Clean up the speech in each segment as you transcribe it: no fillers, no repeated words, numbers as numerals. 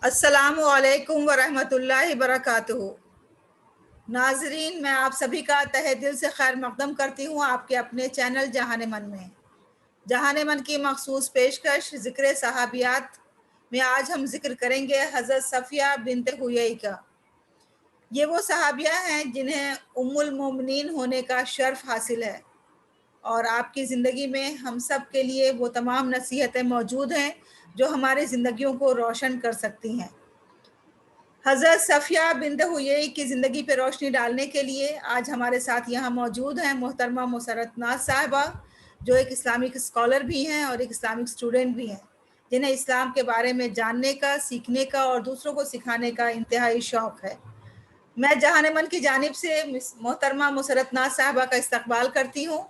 السلام علیکم ورحمۃ اللہ وبرکاتہ۔ ناظرین، میں آپ سبھی کا تہہ دل سے خیر مقدم کرتی ہوں آپ کے اپنے چینل جہان من میں۔ جہان من کی مخصوص پیشکش ذکر صحابیات میں آج ہم ذکر کریں گے حضرت صفیہ بنت حیی کا۔ یہ وہ صحابیہ ہیں جنہیں ام المومنین ہونے کا شرف حاصل ہے، اور آپ کی زندگی میں ہم سب کے لیے وہ تمام نصیحتیں موجود ہیں جو ہماری زندگیوں کو روشن کر سکتی ہیں۔ حضرت صفیہ بنت حیی کی زندگی پہ روشنی ڈالنے کے لیے آج ہمارے ساتھ یہاں موجود ہیں محترمہ مسرت ناز صاحبہ، جو ایک اسلامک اسکالر بھی ہیں اور ایک اسلامک اسٹوڈنٹ بھی ہیں، جنہیں اسلام کے بارے میں جاننے کا، سیکھنے کا اور دوسروں کو سکھانے کا انتہائی شوق ہے۔ میں جہان من کی جانب سے محترمہ مسرت ناز صاحبہ کا استقبال کرتی ہوں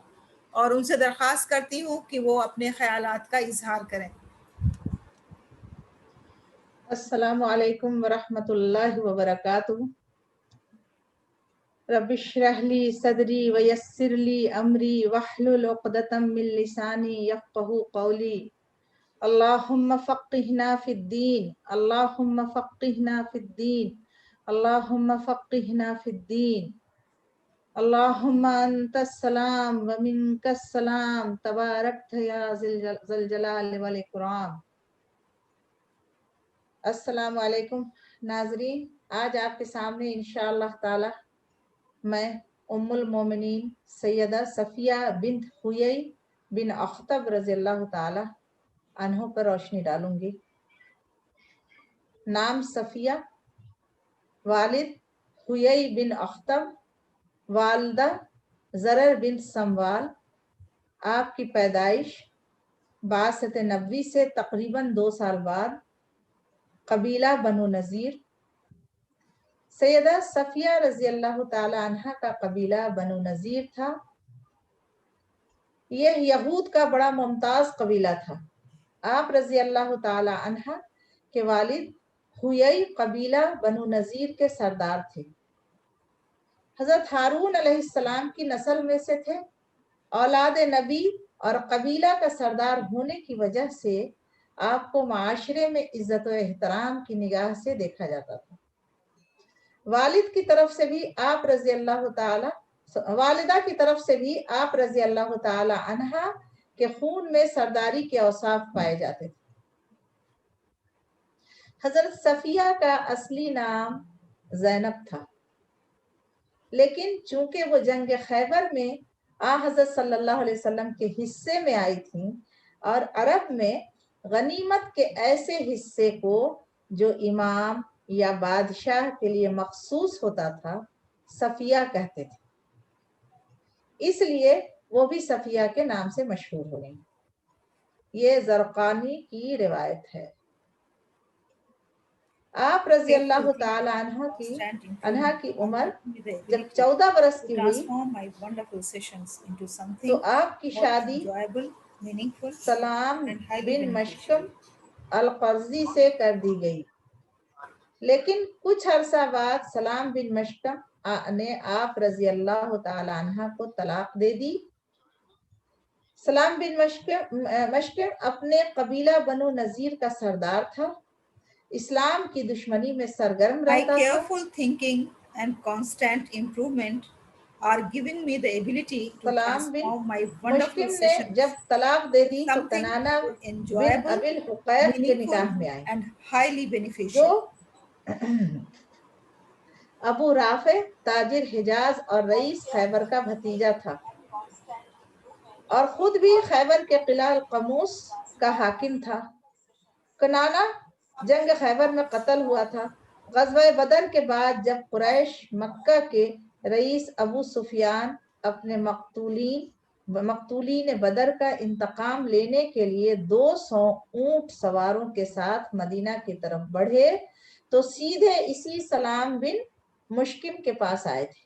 اور ان سے درخواست کرتی ہوں کہ وہ اپنے خیالات کا اظہار کریں۔ السلام علیکم ورحمۃ اللہ وبرکاتہ۔ رب اشرح لی صدری ویسر لی امری واحلل عقدۃ من لسانی یفقہوا قولی۔ اللہم فقہنا فی الدین، اللہم فقہنا فی الدین، اللہم فقہنا فی الدین۔ اللہم انت السلام ومنک السلام تبارکت یا ذی الجلال والاکرام۔ السلام علیکم ناظرین، آج آپ کے سامنے انشاءاللہ تعالی میں ام المومنین سیدہ صفیہ بنت حیی بن اخطب رضی اللہ تعالی عنہ پر روشنی ڈالوں گی۔ نام صفیہ، والد حیی بن اخطب، والدہ زرر بنت سموال۔ آپ کی پیدائش بعثت نبوی سے تقریباً 2 سال بعد قبیلہ بنو نذیر۔ سیدہ صفیہ رضی اللہ تعالی عنہ کا قبیلہ بنو نذیر تھا۔ یہ یہود کا بڑا ممتاز قبیلہ تھا۔ آپ رضی اللہ تعالی عنہ کے والد حیی قبیلہ بنو نذیر کے سردار تھے۔ حضرت ہارون علیہ السلام کی نسل میں سے تھے۔ اولاد نبی اور قبیلہ کا سردار ہونے کی وجہ سے آپ کو معاشرے میں عزت و احترام کی نگاہ سے دیکھا جاتا تھا۔ والد کی طرف سے بھی آپ رضی اللہ تعالی والدہ کی طرف سے بھی آپ رضی اللہ تعالی عنہا کے خون میں سرداری کے اوصاف پائے جاتے تھے۔ حضرت صفیہ کا اصلی نام زینب تھا، لیکن چونکہ وہ جنگ خیبر میں حضرت صلی اللہ علیہ وسلم کے حصے میں آئی تھیں، اور عرب میں غنیمت کے ایسے حصے کو جو امام یا بادشاہ کے لیے مخصوص ہوتا تھا صفیہ کہتے تھے، اس لیے وہ بھی صفیہ کے نام سے مشہور ہو گئی۔ یہ زرقانی کی روایت ہے۔ آپ رضی اللہ تعالی عنہ کی عمر جب 14 برس کی ہوئی تو آپ کی شادی سلام بن مشکم القرظی سے کر دی گئی، لیکن کچھ عرصہ بعد سلام بن مشکم نے آپ رضی اللہ تعالی عنہ کو طلاق دے دی۔ سلام بن مشکم اپنے قبیلہ بنو نذیر کا سردار تھا، اسلام کی دشمنی میں سرگرم رہتا تھا۔ careful thinking and constant improvement are giving me the ability to سلام بن transform my wonderful مشکم نے sessions جب طلاق دے دی تو something کنانہ بن enjoyable, ابی الحقیق کے meaningful نکاح میں آئی، and highly جو beneficial. ابو رافع تاجر حجاز اور رئیس خیبر کا بھتیجا تھا، اور خود بھی خیبر کے قلعہ القموس کا حاکم تھا۔ کنانہ جنگ خیبر میں قتل ہوا تھا۔ غزوہ بدر کے بعد جب قریش مکہ کے رئیس ابو سفیان اپنے مقتولین بدر کا انتقام لینے کے لیے 200 اونٹ سواروں کے ساتھ مدینہ کی طرف بڑھے تو سیدھے اسی سلام بن مشکم کے پاس آئے تھے۔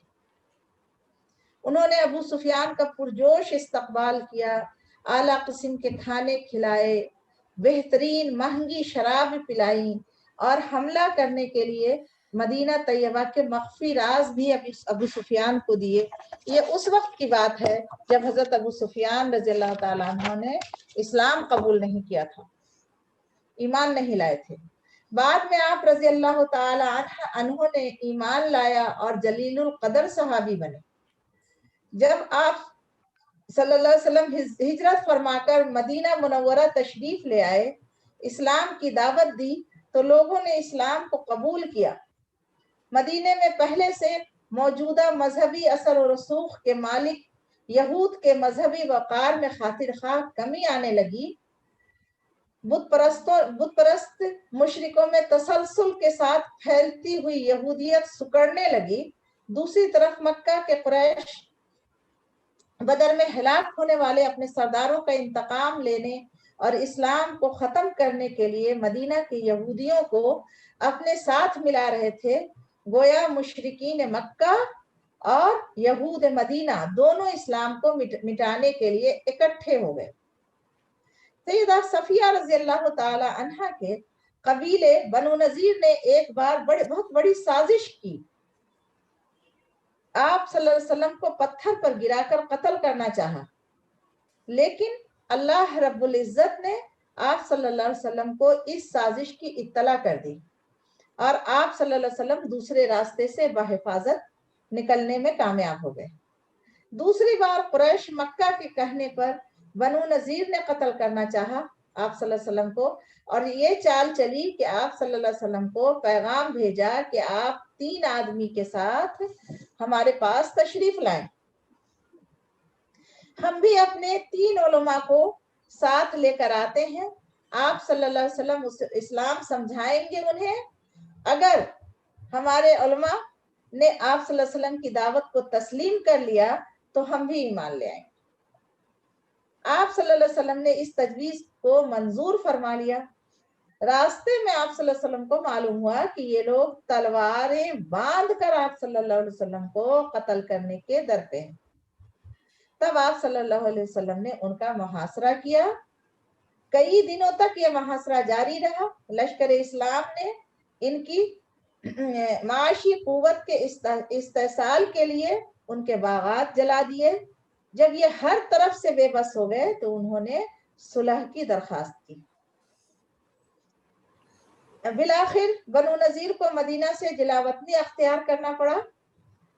انہوں نے ابو سفیان کا پرجوش استقبال کیا، اعلیٰ قسم کے کھانے کھلائے، بہترین مہنگی شراب پلائیں، اور حملہ کرنے کے لیے مدینہ طیبہ کے مخفی راز بھی ابو سفیان کو دیے۔ یہ اس وقت کی بات ہے جب حضرت ابو سفیان رضی اللہ تعالیٰ عنہ نے اسلام قبول نہیں کیا تھا، ایمان نہیں لائے تھے۔ بعد میں آپ رضی اللہ تعالی عنہ نے ایمان لایا اور جلیل القدر صحابی بنے۔ جب آپ صلی اللہ علیہ وسلم ہجرت فرما کر مدینہ منورہ تشریف لے آئے، اسلام کی دعوت دی تو لوگوں نے اسلام کو قبول کیا۔ مدینے میں پہلے سے موجودہ مذہبی اثر و رسوخ کے مالک یہود کے مذہبی وقار میں خاطر خواہ کمی آنے لگی۔ بت پرست مشرکوں میں تسلسل کے ساتھ پھیلتی ہوئی یہودیت سکڑنے لگی۔ دوسری طرف مکہ کے قریش بدر میں ہلاک ہونے والے اپنے سرداروں کا انتقام لینے اور اسلام کو ختم کرنے کے لیے مدینہ کے یہودیوں کو اپنے ساتھ ملا رہے تھے۔ گویا مشرکین مکہ اور یہود مدینہ دونوں اسلام کو مٹانے کے لیے اکٹھے ہو گئے۔ سیدہ صفیہ رضی اللہ تعالی عنہا کے قبیلے بنو نذیر نے ایک بار بہت بڑی سازش کی۔ آپ صلی اللہ علیہ وسلم کو پتھر پر گرا کر قتل کرنا چاہا، لیکن اللہ رب العزت نے آپ صلی اللہ علیہ وسلم کو اس سازش کی اطلاع کر دی اور آپ صلی اللہ علیہ وسلم دوسرے راستے سے بحفاظت نکلنے میں کامیاب ہو گئے۔ دوسری بار قریش مکہ کے کہنے پر بنو نذیر نے قتل کرنا چاہا آپ صلی اللہ علیہ وسلم کو، اور یہ چال چلی کہ آپ صلی اللہ علیہ وسلم کو پیغام بھیجا کہ آپ 3 آدمی کے ساتھ ہمارے پاس تشریف لائیں، ہم بھی اپنے 3 علماء کو ساتھ لے کر آتے ہیں، آپ صلی اللہ علیہ وسلم اسلام سمجھائیں گے انہیں۔ اگر ہمارے علماء نے آپ صلی اللہ علیہ وسلم کی دعوت کو تسلیم کر لیا تو ہم بھی ایمان لے آئیں۔ آپ صلی اللہ علیہ وسلم نے اس تجویز کو منظور فرما لیا۔ راستے میں آپ صلی اللہ علیہ وسلم کو معلوم ہوا کہ یہ لوگ تلواریں باندھ کر آپ صلی اللہ علیہ وسلم کو قتل کرنے کے در پہ ہیں۔ تب آپ صلی اللہ علیہ وسلم نے ان کا محاصرہ کیا۔ کئی دنوں تک یہ محاصرہ جاری رہا۔ لشکر اسلام نے ان کی معاشی قوت کے استحصال کے لیے ان کے باغات جلا دیے۔ جب یہ ہر طرف سے بے بس ہو گئے تو انہوں نے صلح کی درخواست کی۔ بالآخر بنو نذیر کو مدینہ سے جلا وطنی اختیار کرنا پڑا۔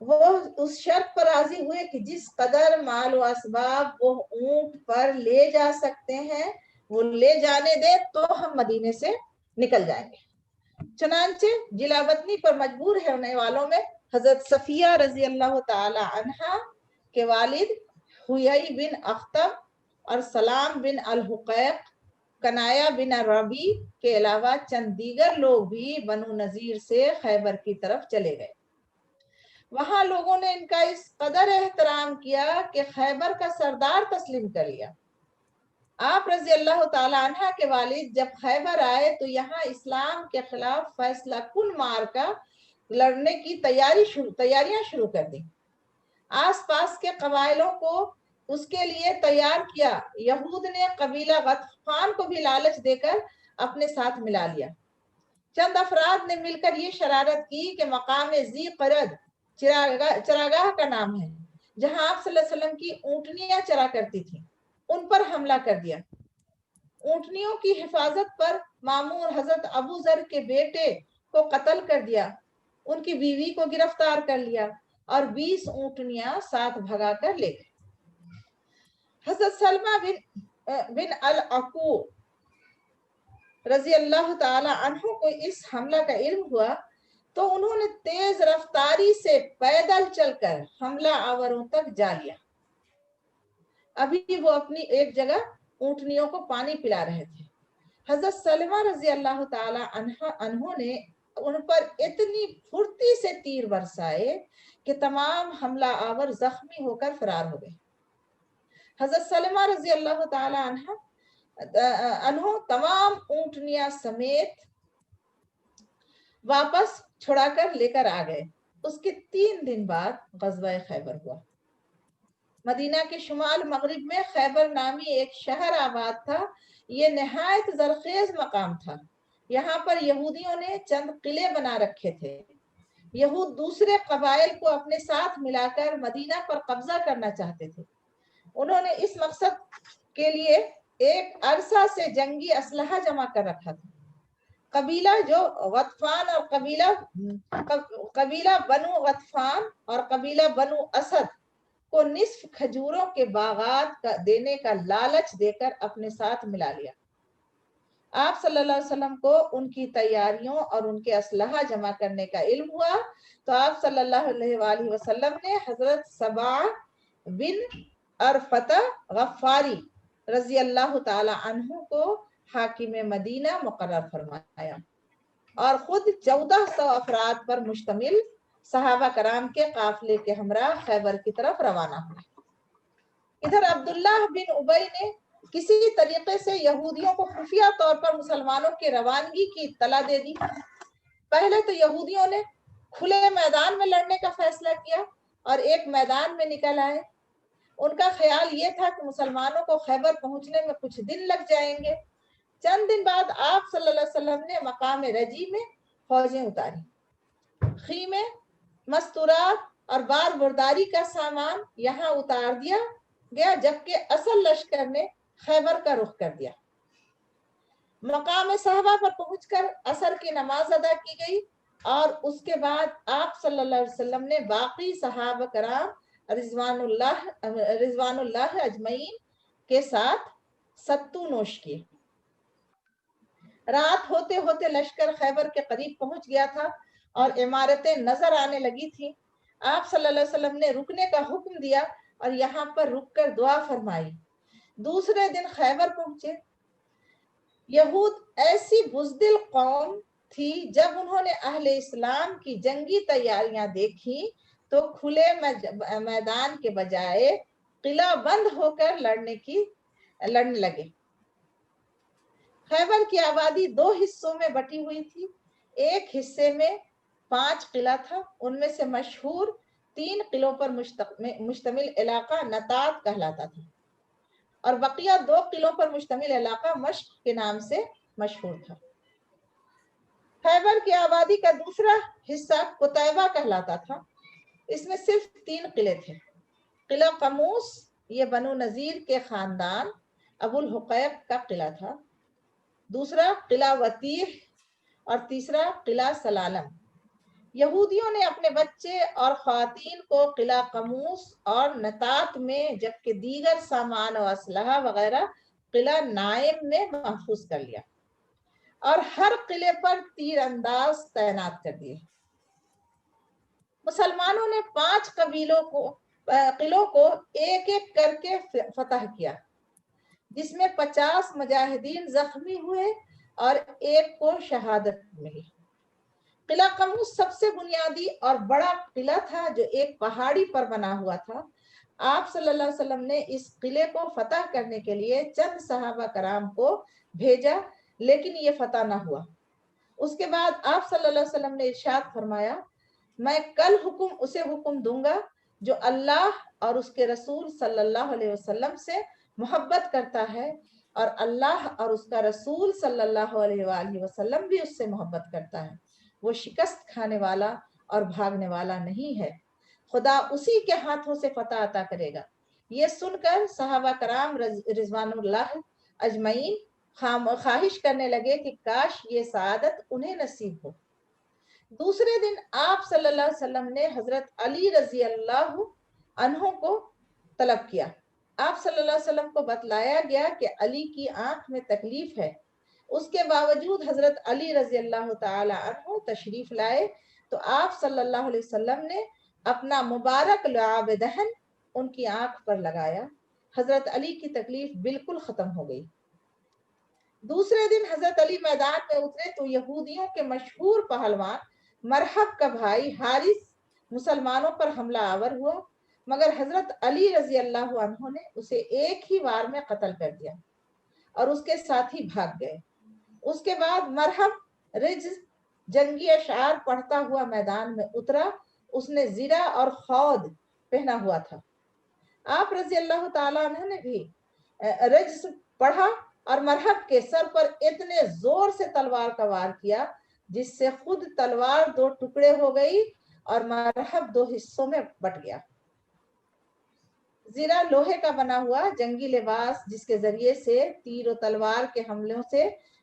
وہ اس شرط پر راضی ہوئے کہ جس قدر مال و اسباب وہ اونٹ پر لے جا سکتے ہیں وہ لے جانے دے تو ہم مدینے سے نکل جائیں گے۔ چنانچہ جلا وطنی پر مجبور ہونے والوں میں حضرت صفیہ رضی اللہ تعالی عنہا کے والد حیی بن اخطب اور سلام بن الحقیق، کنایا بن ربی کے علاوہ چند دیگر لوگ بھی بنو نذیر سے خیبر کی طرف چلے گئے۔ وہاں لوگوں نے ان کا اس قدر احترام کیا کہ خیبر کا سردار تسلیم کر لیا۔ آپ رضی اللہ تعالی عنہ کے والد جب خیبر آئے تو یہاں اسلام کے خلاف فیصلہ کن معرکہ لڑنے کی تیاریاں شروع کر دی۔ آس پاس کے قبائلوں کو اس کے لیے تیار کیا۔ یہود نے قبیلہ غطفان کو بھی لالچ دے کر اپنے ساتھ ملا لیا۔ چند افراد نے مل کر یہ شرارت کی کہ مقام ذی قرد چراگاہ کا نام ہے، جہاں آپ صلی اللہ علیہ وسلم کی اونٹنیاں چرا کرتی تھیں، ان پر حملہ کر دیا۔ اونٹنیوں کی حفاظت پر مامور حضرت ابو ذر کے بیٹے کو قتل کر دیا، ان کی بیوی کو گرفتار کر لیا اور 20 اونٹنیاں ساتھ بھگا کر لے گئے۔ حضرت سلمہ بن الاکوع رضی اللہ تعالی عنہ کو اس حملہ کا علم ہوا تو انہوں نے تیز رفتاری سے پیدل چل کر حملہ آوروں تک جا لیا۔ ابھی وہ اپنی ایک جگہ اونٹنیوں کو پانی پلا رہے تھے۔ حضرت سلمہ رضی اللہ تعالی عنہ نے ان پر اتنی پھرتی سے تیر برسائے کہ تمام حملہ آور زخمی ہو کر فرار ہو گئے۔ حضرت سلمہ رضی اللہ تعالی عنہ تمام اونٹنیاں سمیت واپس چھڑا کر لے کر آ گئے۔ اس کے 3 دن بعد غزوہ خیبر ہوا۔ مدینہ کے شمال مغرب میں خیبر نامی ایک شہر آباد تھا۔ یہ نہایت زرخیز مقام تھا۔ یہاں پر یہودیوں نے چند قلعے بنا رکھے تھے۔ یہود دوسرے قبائل کو اپنے ساتھ ملا کر مدینہ پر قبضہ کرنا چاہتے تھے۔ انہوں نے اس مقصد کے لیے ایک عرصہ سے جنگی اسلحہ جمع کر رکھا تھا۔ قبیلہ جو غطفان اور قبیلہ بنو غطفان اور قبیلہ بنو اسد کو نصف کھجوروں کے باغات کا دینے کا لالچ دے کر اپنے ساتھ ملا لیا۔ آپ صلی اللہ علیہ وسلم کو ان کی تیاریوں اور ان کے اسلحہ جمع کرنے کا علم ہوا تو آپ صلی اللہ علیہ وآلہ وسلم نے حضرت سبا بن ارفتہ غفاری رضی اللہ تعالی عنہ کو حاکم مدینہ مقرر فرمایا اور خود 1400 افراد پر مشتمل صحابہ کرام کے قافلے کے ہمراہ خیبر کی طرف روانہ ہوئے۔ ادھر عبداللہ بن ابی نے کسی طریقے سے یہودیوں کو خفیہ طور پر مسلمانوں کی روانگی کی اطلاع دے دی۔ پہلے تو یہودیوں نے کھلے میدان میں لڑنے کا فیصلہ کیا اور ایک میدان میں نکل آئے۔ ان کا خیال یہ تھا کہ مسلمانوں کو خیبر پہنچنے میں کچھ دن لگ جائیں گے۔ چند دن بعد آپ صلی اللہ علیہ وسلم نے مقام رجی میں فوجیں اتاری۔ خیمے، مستورات اور بار برداری کا سامان یہاں اتار دیا گیا، جبکہ اصل لشکر نے خیبر کا رخ کر دیا۔ مقام صحابہ پر پہنچ کر عصر کی نماز ادا کی گئی اور اس کے بعد آپ صلی اللہ علیہ وسلم نے باقی صحابہ کرام رضوان اللہ اجمعین کے ساتھ ستو نوش کی۔ رات ہوتے ہوتے لشکر خیبر کے قریب پہنچ گیا تھا اور عمارتیں نظر آنے لگی تھی۔ آپ صلی اللہ علیہ وسلم نے رکنے کا حکم دیا اور یہاں پر رک کر دعا فرمائی۔ دوسرے دن خیبر پہنچے۔ یہود ایسی بزدل قوم تھی، جب انہوں نے اہل اسلام کی جنگی تیاریاں دیکھی تو کھلے میدان کے بجائے قلعہ بند ہو کر لڑنے لگے۔ خیبر کی آبادی 2 حصوں میں بٹی ہوئی تھی۔ ایک حصے میں 5 قلعہ تھا، ان میں سے مشہور 3 قلعوں پر مشتمل علاقہ نطات کہلاتا تھا اور بقیہ 2 قلعوں پر مشتمل علاقہ مشق کے نام سے مشہور تھا۔ خیبر کی آبادی کا دوسرا حصہ قتیبہ کہلاتا تھا، اس میں صرف 3 قلعے تھے۔ قلعہ قموس یہ بنو نذیر کے خاندان ابو الحقیق کا قلعہ تھا، دوسرا قلعہ وطیح اور تیسرا قلعہ سلالم۔ یہودیوں نے اپنے بچے اور خواتین کو قلعہ قموس اور نطات میں، جبکہ دیگر سامان و اسلحہ وغیرہ قلعہ نائم میں محفوظ کر لیا اور ہر قلعے پر تیر انداز تعینات کر دیے۔ مسلمانوں نے 5 قلعوں کو ایک ایک کر کے فتح کیا، جس میں 50 مجاہدین زخمی ہوئے اور ایک کو شہادت ملی۔ قلعہ قموس سب سے بنیادی اور بڑا قلعہ تھا جو ایک پہاڑی پر بنا ہوا تھا۔ آپ صلی اللہ علیہ وسلم نے اس قلعے کو فتح کرنے کے لیے چند صحابہ کرام کو بھیجا، لیکن یہ فتح نہ ہوا۔ اس کے بعد آپ صلی اللہ علیہ وسلم نے ارشاد فرمایا، میں کل اسے حکم دوں گا جو اللہ اور اس کے رسول صلی اللہ علیہ وسلم سے محبت کرتا ہے، اور اللہ اور اس کا رسول صلی اللہ علیہ وآلہ وسلم بھی اس سے محبت کرتا ہے، وہ شکست کھانے والا اور بھاگنے والا نہیں ہے، خدا اسی کے ہاتھوں سے فتح عطا کرے گا۔ یہ سن کر صحابہ کرام رضوان اللہ اجمعین خواہش کرنے لگے کہ کاش یہ سعادت انہیں نصیب ہو۔ دوسرے دن آپ صلی اللہ علیہ وسلم نے حضرت علی رضی اللہ عنہ کو طلب کیا۔ آپ صلی اللہ علیہ وسلم کو بتلایا گیا کہ علی کی آنکھ میں تکلیف ہے، اس کے باوجود حضرت علی رضی اللہ تعالی عنہ تشریف لائے تو آپ صلی اللہ علیہ وسلم نے اپنا مبارک لعاب دہن ان کی آنکھ پر لگایا۔ حضرت علی کی تکلیف بالکل ختم ہو گئی۔ دوسرے دن حضرت علی میدان میں اترے تو یہودیوں کے مشہور پہلوان مرحب کا بھائی حارث مسلمانوں پر حملہ آور ہوا، مگر حضرت علی رضی اللہ عنہ نے اسے ایک ہی وار میں قتل کر دیا اور اس کے ساتھی بھاگ گئے۔ اس کے بعد مرحب رجز جنگی اشعار پڑھتا ہوا میدان میں اترا، اس نے زرہ اور خود پہنا ہوا تھا۔ آپ رضی اللہ تعالیٰ عنہ نے بھی رجز پڑھا اور مرحب کے سر پر اتنے زور سے تلوار کا وار کیا جس سے خود تلوار 2 ٹکڑے ہو گئی اور مرحب 2 حصوں میں بٹ گیا۔ زرہ لوہے کا بنا ہوا جنگی لباس جس کے ذریعے سے تیر و تلوار کے حملوں سے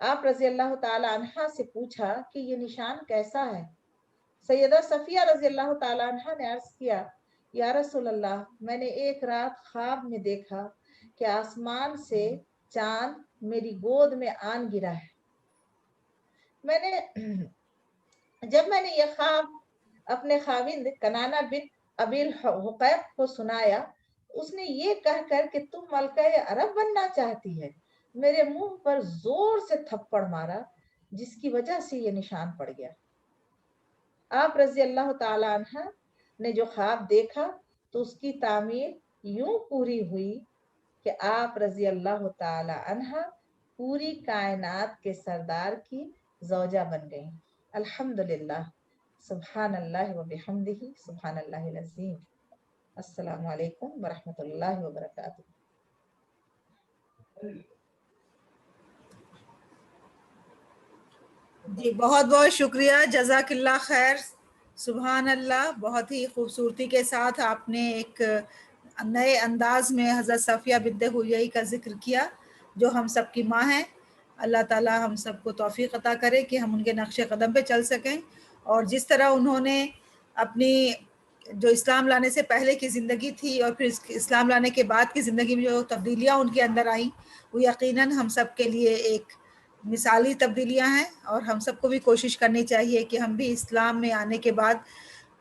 آپ رضی اللہ تعالی عنہا سے پوچھا کہ یہ نشان کیسا ہے؟ سیدہ صفیہ رضی اللہ تعالی عنہا نے عرض کیا یا رسول اللہ میں نے ایک رات خواب میں دیکھا کہ آسمان سے چاند میری گود میں آن گرا ہے۔ جب میں نے یہ خواب اپنے خاوند کنانہ بن ابی الحقیق کو سنایا، اس نے یہ کہہ کر کہ تم ملکہ عرب بننا چاہتی ہے، میرے منہ پر زور سے تھپڑ مارا، جس کی وجہ سے یہ نشان پڑ گیا۔ آپ رضی اللہ تعالی عنہ نے جو خواب دیکھا تو اس کی تعمیر یوں پوری ہوئی کہ آپ رضی اللہ تعالی عنہ پوری کائنات کے سردار کی زوجہ بن گئیں۔ الحمدللہ، سبحان اللہ و بحمدہ، سبحان اللہ العظیم۔ السلام علیکم ورحمۃ اللہ وبرکاتہ۔ جی بہت بہت شکریہ، جزاک اللہ خیر، سبحان اللہ، بہت ہی خوبصورتی کے ساتھ آپ نے ایک نئے انداز میں حضرت صفیہ بنت حیی کا ذکر کیا جو ہم سب کی ماں ہیں۔ اللہ تعالی ہم سب کو توفیق عطا کرے کہ ہم ان کے نقش قدم پہ چل سکیں، اور جس طرح انہوں نے اپنی جو اسلام لانے سے پہلے کی زندگی تھی اور پھر اسلام لانے کے بعد کی زندگی میں جو تبدیلیاں ان کے اندر آئیں، وہ یقیناً ہم سب کے لیے ایک مثالی تبدیلیاں ہیں، اور ہم سب کو بھی کوشش کرنی چاہیے کہ ہم بھی اسلام میں آنے کے بعد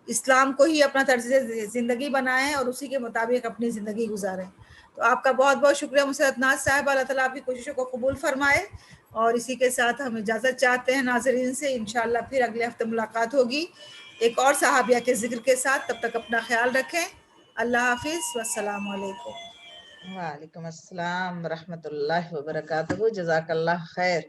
اسلام کو ہی اپنا طرز زندگی بنائیں اور اسی کے مطابق اپنی زندگی گزاریں۔ تو آپ کا بہت بہت شکریہ مسرت ناز صاحب، اللہ تعالیٰ آپ کی کوششوں کو قبول فرمائے، اور اسی کے ساتھ ہم اجازت چاہتے ہیں ناظرین سے، انشاءاللہ پھر اگلے ہفتے ملاقات ہوگی ایک اور صحابیہ کے ذکر کے ساتھ۔ تب تک اپنا خیال رکھیں، اللہ حافظ والسلام علیکم۔ وعلیکم السلام ورحمۃ اللہ وبرکاتہ، جزاک اللہ خیر۔